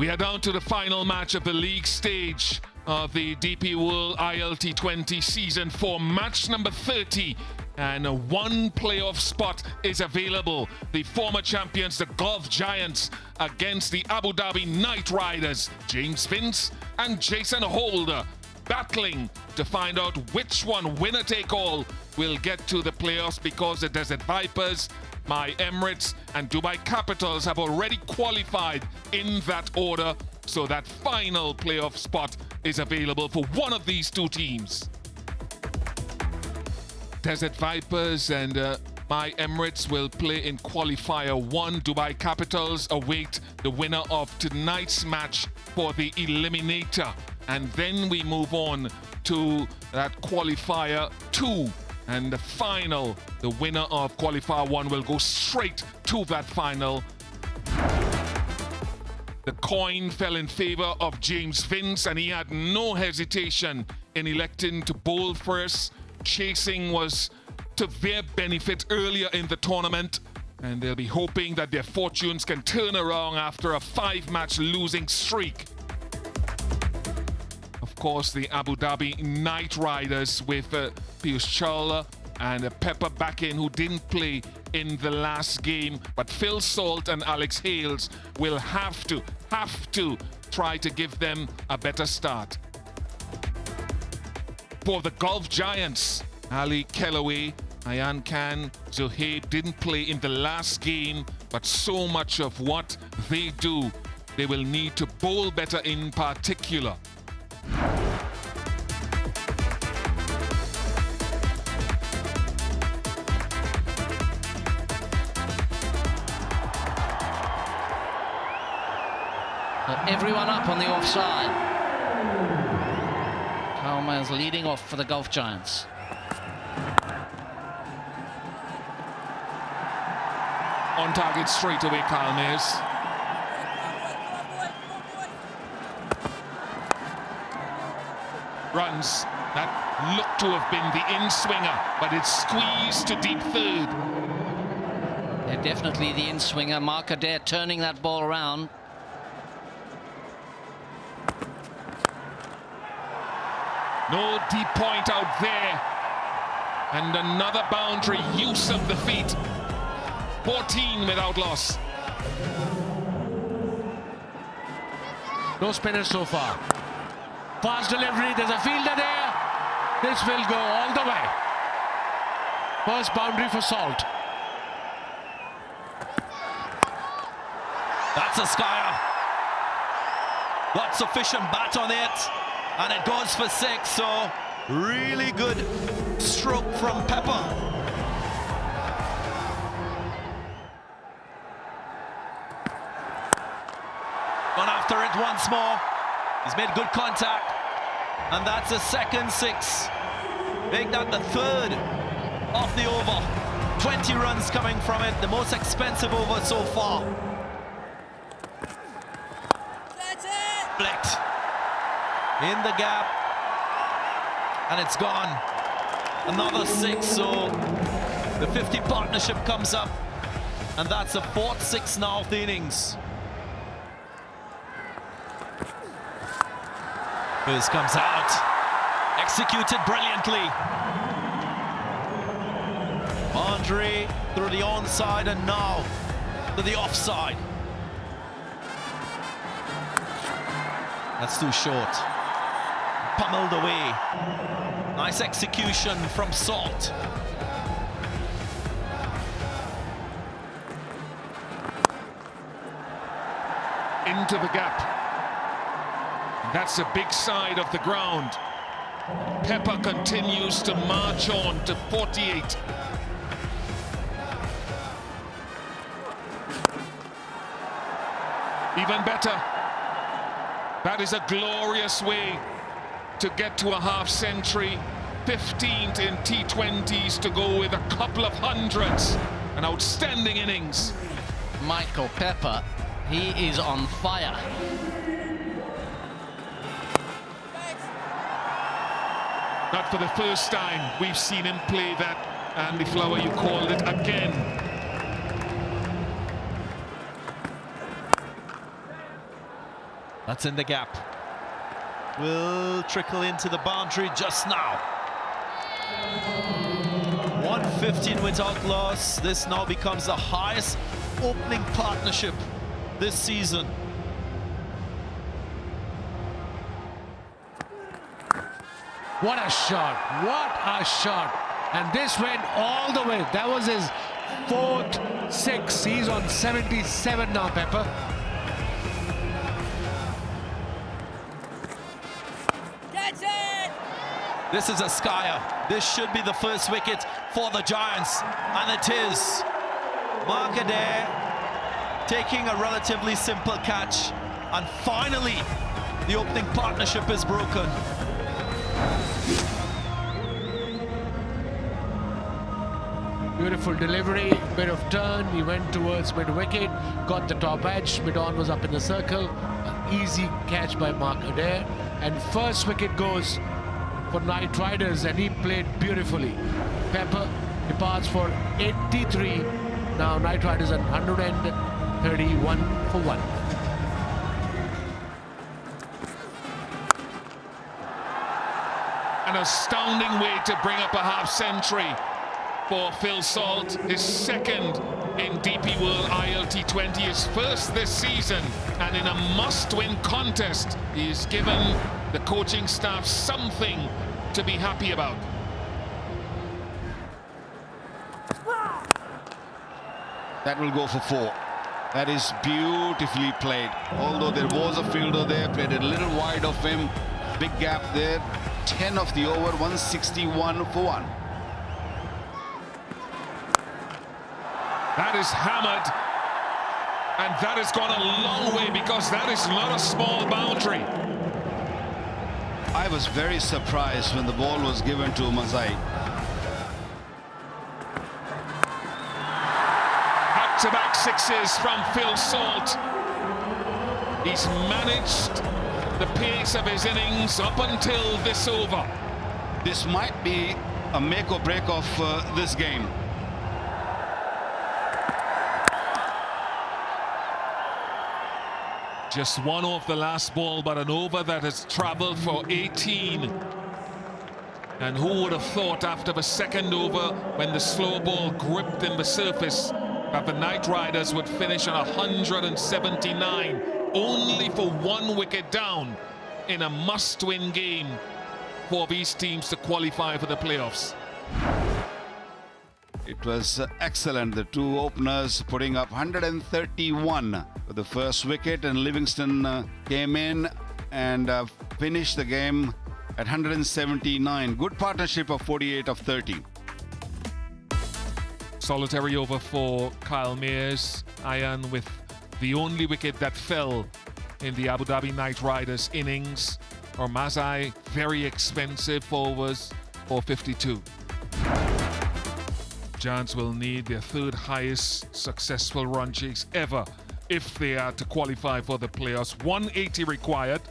We are down to the final match of the league stage of the DP World ILT20 Season 4, match number 30. And one playoff spot is available. The former champions, the Gulf Giants, against the Abu Dhabi Knight Riders, James Vince and Jason Holder, battling to find out which one, winner take all, will get to the playoffs, because the Desert Vipers, my Emirates and Dubai Capitals have already qualified in that order, so that final playoff spot is available for one of these two teams. Desert Vipers and my Emirates will play in qualifier 1. Dubai Capitals await the winner of tonight's match for the eliminator, and then we move on to that qualifier 2. And the final, the winner of qualifier 1 will go straight to that final. The coin fell in favor of James Vince, and he had no hesitation in electing to bowl first. Chasing was to their benefit earlier in the tournament, and they'll be hoping that their fortunes can turn around after a 5-match losing streak. Of course, the Abu Dhabi Knight Riders with Piyush Chawla and Pepper back in, who didn't play in the last game, but Phil Salt and Alex Hales will have to try to give them a better start. For the Gulf Giants, Ali Kellaway, Ayan Khan, Zohaib didn't play in the last game, but so much of what they do, they will need to bowl better in particular. Everyone up on the offside. Kalma's leading off for the Gulf Giants. On target straight away, Kalma's. Runs that looked to have been the in-swinger, but it's squeezed to deep third. They're definitely the in-swinger. Mark Adair turning that ball around. No deep point out there. And another boundary, use of the feet. 14 without loss. No spinners so far. Fast delivery, there's a fielder there. This will go all the way. First boundary for Salt. That's a skyer. Got sufficient bat on it. And it goes for 6, so really good stroke from Pepper. Gone after it once more. He's made good contact. And that's a second 6. Make that the third of the over. 20 runs coming from it, the most expensive over so far. Flicked. In the gap, and it's gone. Another 6, so the 50 partnership comes up, and that's the 4th 6 now of the innings. This comes out, executed brilliantly. Boundary through the onside, and now to the offside. That's too short. Pummeled away. Nice execution from Salt. Into the gap. That's a big side of the ground. Pepper continues to march on to 48. Even better. That is a glorious way to get to a half century. 15th in T20s to go with a couple of hundreds. An outstanding innings. Michael Pepper, he is on fire. Not for the first time we've seen him play that. Andy Flower, you called it again. That's in the gap. Will trickle into the boundary just now. 115 without loss. This now becomes the highest opening partnership this season. What a shot, what a shot. And this went all the way. That was his 4th 6. He's on 77 now, Pepper. This is a skyer. This should be the first wicket for the Giants, and it is. Mark Adair taking a relatively simple catch, and finally the opening partnership is broken. Beautiful delivery, bit of turn, he went towards mid-wicket, got the top edge, mid-on was up in the circle. An easy catch by Mark Adair, and first wicket goes for Knight Riders, and he played beautifully. Pepper departs for 83. Now Knight Riders at 131 for 1. An astounding way to bring up a half-century for Phil Salt, his second in DP World ILT20, his first this season, and in a must-win contest, he's given the coaching staff something to be happy about. That will go for 4. That is beautifully played. Although there was a fielder there, played a little wide of him. Big gap there. 10 of the over, 161 for 1. That is hammered, and that has gone a long way, because that is not a small boundary. I was very surprised when the ball was given to Mazai. Back-to-back sixes from Phil Salt. He's managed the pace of his innings up until this over. This might be a make or break of this game. Just one off the last ball, but an over that has travelled for 18. And who would have thought after the second over, when the slow ball gripped in the surface, that the Knight Riders would finish on 179, only for 1 wicket down in a must-win game for these teams to qualify for the playoffs. It was excellent. The two openers putting up 131 with the first wicket, and Livingston came in and finished the game at 179. Good partnership of 48 of 30. Solitary over for Kyle Mayers, Iron, with the only wicket that fell in the Abu Dhabi Knight Riders innings. Or Mazai, very expensive overs for 52. Giants will need their 3rd highest successful run chase ever if they are to qualify for the playoffs. 180 required.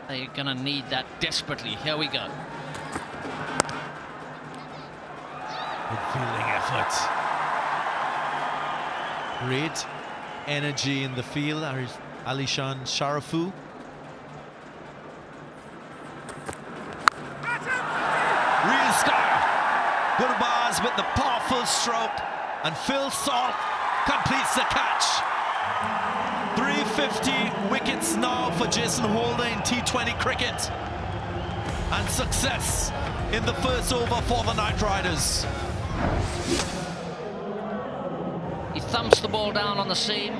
They're going to need that desperately. Here we go. Good fielding effort. Great energy in the field. Alishan Sharafu. Real skyer. Gurbaz with the powerful stroke, and Phil Salt completes the catch. 350 wickets now for Jason Holder in T20 cricket, and success in the first over for the Knight Riders. He thumps the ball down on the seam.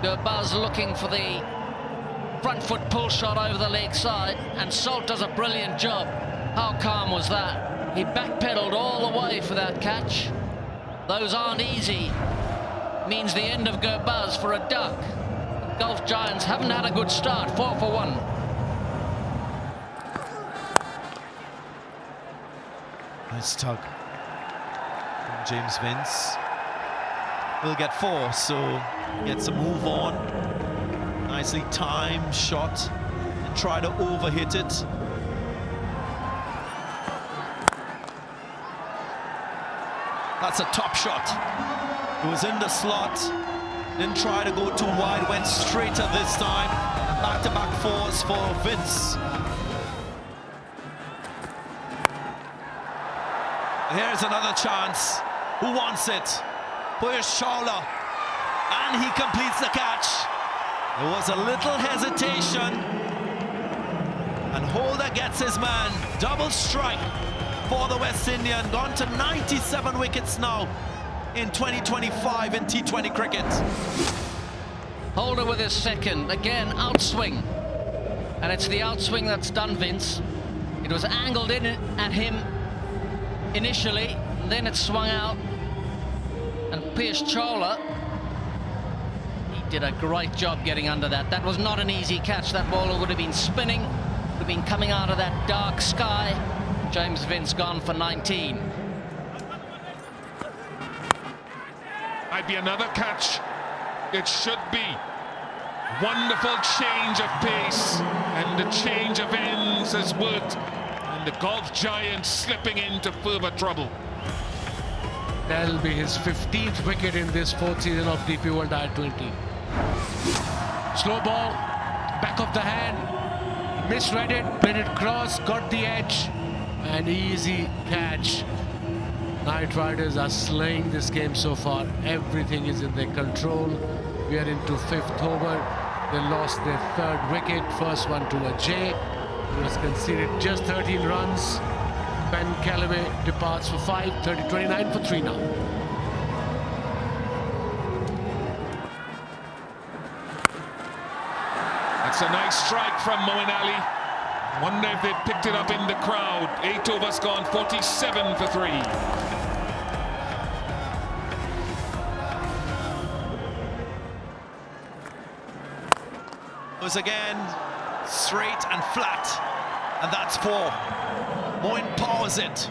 Gurbaz looking for the front foot pull shot over the leg side, and Salt does a brilliant job. How calm was that? He backpedaled all the way for that catch. Those aren't easy. Means the end of Gurbaz for a duck. Gulf Giants haven't had a good start. 4 for 1. Nice tug from James Vince. Will get 4, so gets a move on. Nicely timed shot, and try to overhit it. That's a top shot. It was in the slot. Didn't try to go too wide, went straighter this time. Back-to-back fours for Vince. Here's another chance. Who wants it? Here's Chawla. And he completes the catch. There was a little hesitation. And Holder gets his man. Double strike for the West Indian. Gone to 97 wickets now in 2025 in T20 cricket. Holder with his second, again outswing, and it's the outswing that's done Vince. It was angled in at him initially, and then it swung out, and Piyush Chawla, he did a great job getting under that. That was not an easy catch. That ball would have been spinning, would have been coming out of that dark sky. James Vince gone for 19. Might be another catch. It should be. Wonderful change of pace, and the change of ends has worked, and the golf giant slipping into further trouble. That'll be his 15th wicket in this 4th season of DP World ILT20. Slow ball, back of the hand, misread it, played it cross, got the edge, and easy catch. Knight Riders are slaying this game so far. Everything is in their control. We are into 5th over. They lost their 3rd wicket, first one to a J. He was conceded just 13 runs. Ben Callaway departs for 5, 30-29 for 3 now. That's a nice strike from Moeen Ali. Wonder if they picked it up in the crowd. 8 overs gone, 47 for 3. Was again straight and flat, and that's 4. Moeen powers it.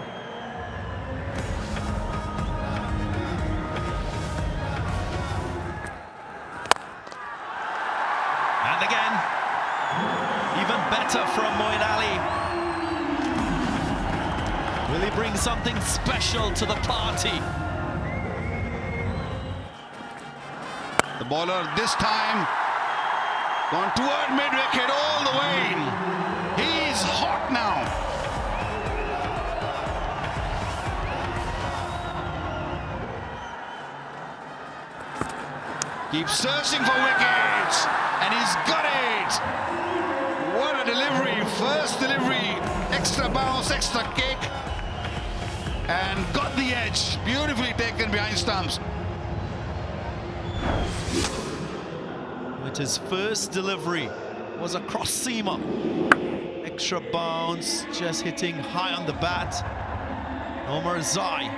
And again, even better from Moeen Ali. Will he bring something special to the party? The bowler this time gone toward mid-wicket all the way. He's hot now. Keeps searching for wickets, and he's got it. What a delivery. First delivery, extra bounce, extra kick, and got the edge. Beautifully taken behind stumps. But his first delivery was a cross-seamer. Extra bounce, just hitting high on the bat. Omar Zai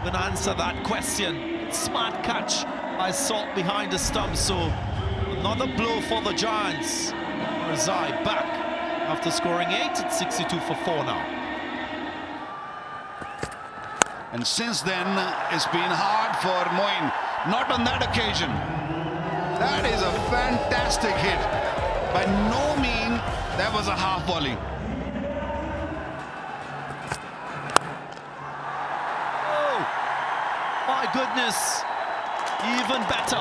will answer that question. Smart catch by Salt behind the stump, so another blow for the Giants. Omar Zai back after scoring 8 at 62 for 4 now. And since then, it's been hard for Moeen. Not on that occasion. That is a fantastic hit. By no means that was a half volley. Oh, my goodness. Even better.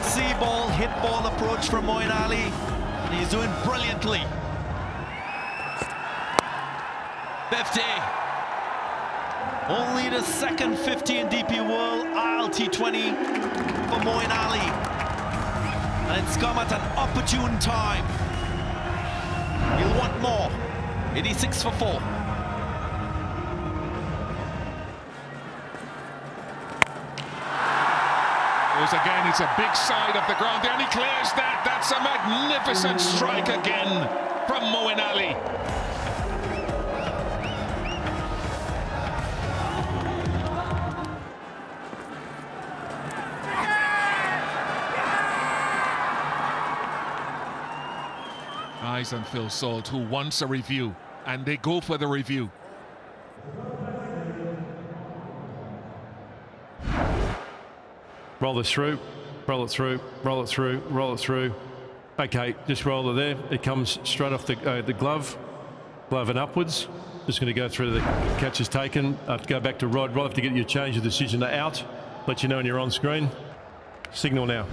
See ball, hit ball approach from Moeen Ali. And he's doing brilliantly. 50. Only the second 50 in DP World ILT20 for Moeen Ali. And it's come at an opportune time. He'll want more. 86 for 4. Goes again, it's a big side of the ground there, and he clears that. That's a magnificent strike again from Moeen Ali. Eyes on Phil Salt, who wants a review, and they go for the review. Roll this through, roll it through, roll it through, roll it through. Okay, just roll it there. It comes straight off the glove and upwards. Just going to go through the catches taken. I have to go back to Rod. Rod, have to get you change the decision to out. Let you know when you're on screen. Signal now.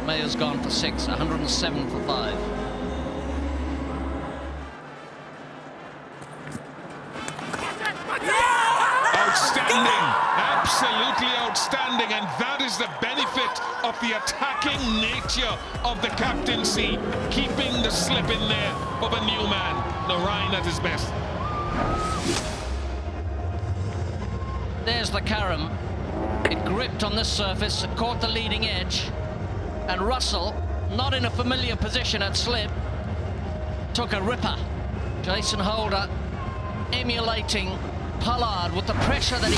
Mayer's gone for 6, 107 for 5. Outstanding, absolutely outstanding, and that is the benefit of the attacking nature of the captaincy, keeping the slip in there of a new man. Narayan at his best. There's the carom. It gripped on this surface, it caught the leading edge, and Russell, not in a familiar position at slip, took a ripper. Jason Holder emulating Pollard with the pressure that he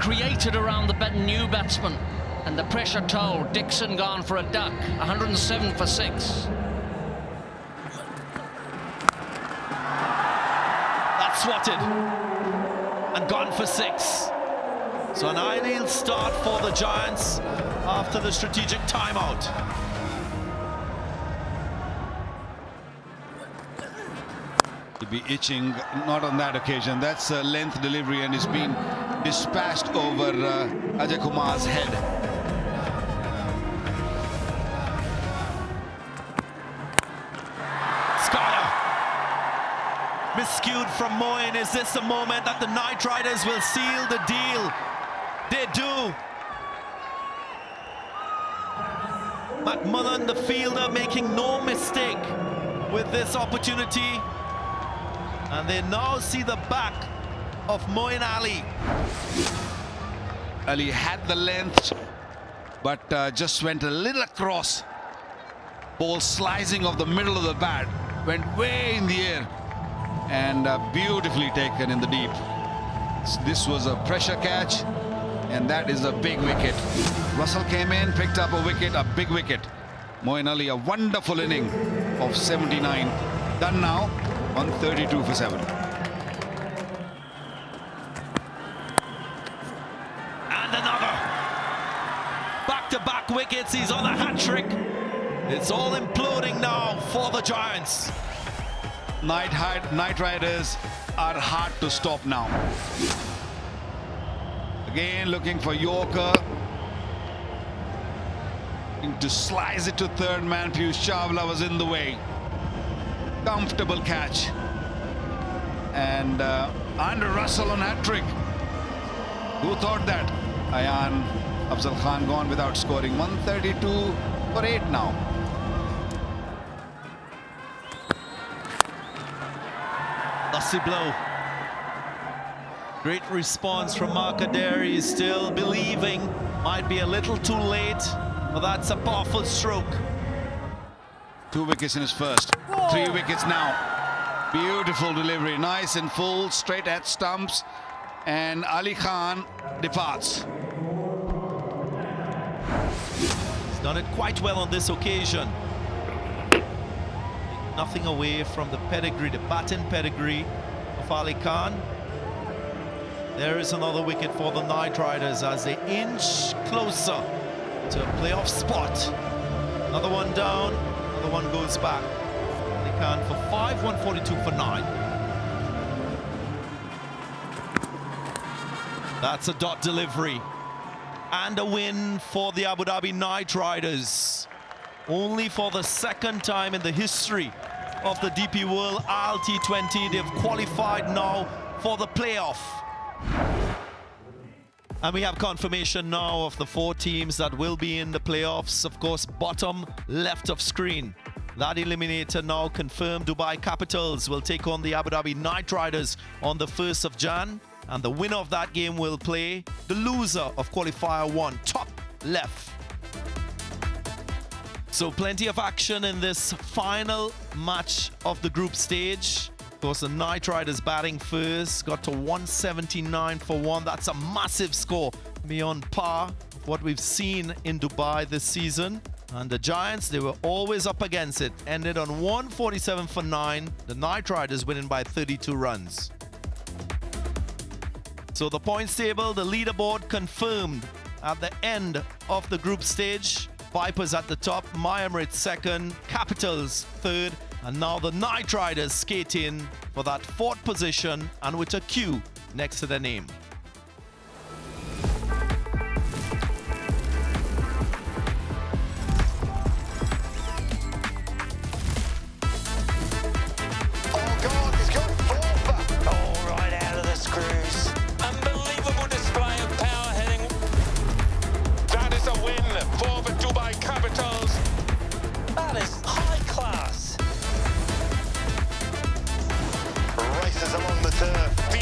created around the new batsman, and the pressure told. Dixon gone for a duck, 107 for 6. That's swatted and gone for 6. So an ideal start for the Giants after the strategic timeout. To be itching, not on that occasion. That's a length delivery and it's been dispatched over Ajay Kumar's head. Skyer. Miscued from Moeen. Is this the moment that the Knight Riders will seal the deal? They do. McMullen, the fielder, making no mistake with this opportunity. And they now see the back of Moeen Ali. Ali had the length, but just went a little across. Ball slicing off the middle of the bat, went way in the air, and beautifully taken in the deep. This was a pressure catch, and that is a big wicket. Russell came in, picked up a wicket, a big wicket. Moeen Ali, a wonderful inning of 79. Done now on 32 for 7. And another. Back-to-back wickets. He's on a hat-trick. It's all imploding now for the Giants. Knight Riders are hard to stop now. Again looking for Yorker. To slice it to third man. Piyush Chawla was in the way. Comfortable catch. And Andrew Russell on hat-trick. Who thought that? Ayan Afzal Khan gone without scoring. 132 for 8 now. Lusty blow. Great response from Mark Adair. He's still believing. Might be a little too late, but that's a powerful stroke. 2 wickets in his first. 3 wickets now. Beautiful delivery. Nice and full. Straight at stumps. And Ali Khan departs. He's done it quite well on this occasion. Nothing away from the pedigree, the batting pedigree of Ali Khan. There is another wicket for the Knight Riders as they inch closer to a playoff spot. Another one down, another one goes back. Ali Khan for 5, 142 for 9. That's a dot delivery. And a win for the Abu Dhabi Knight Riders. Only for the second time in the history of the DP World ILT20, they've qualified now for the playoff. And we have confirmation now of the 4 teams that will be in the playoffs. Of course, bottom left of screen. That eliminator now confirmed. Dubai Capitals will take on the Abu Dhabi Knight Riders on the 1st of Jan. And the winner of that game will play the loser of qualifier 1, top left. So plenty of action in this final match of the group stage. Of course, the Knight Riders batting first, got to 179 for 1. That's a massive score, beyond par of what we've seen in Dubai this season. And the Giants, they were always up against it. Ended on 147 for 9. The Knight Riders winning by 32 runs. So the points table, the leaderboard confirmed at the end of the group stage. Vipers at the top, Myanmar second, Capitals third, And now the Night Riders skate in for that fourth position and with a Q next to their name. That is high class. Races along the turf.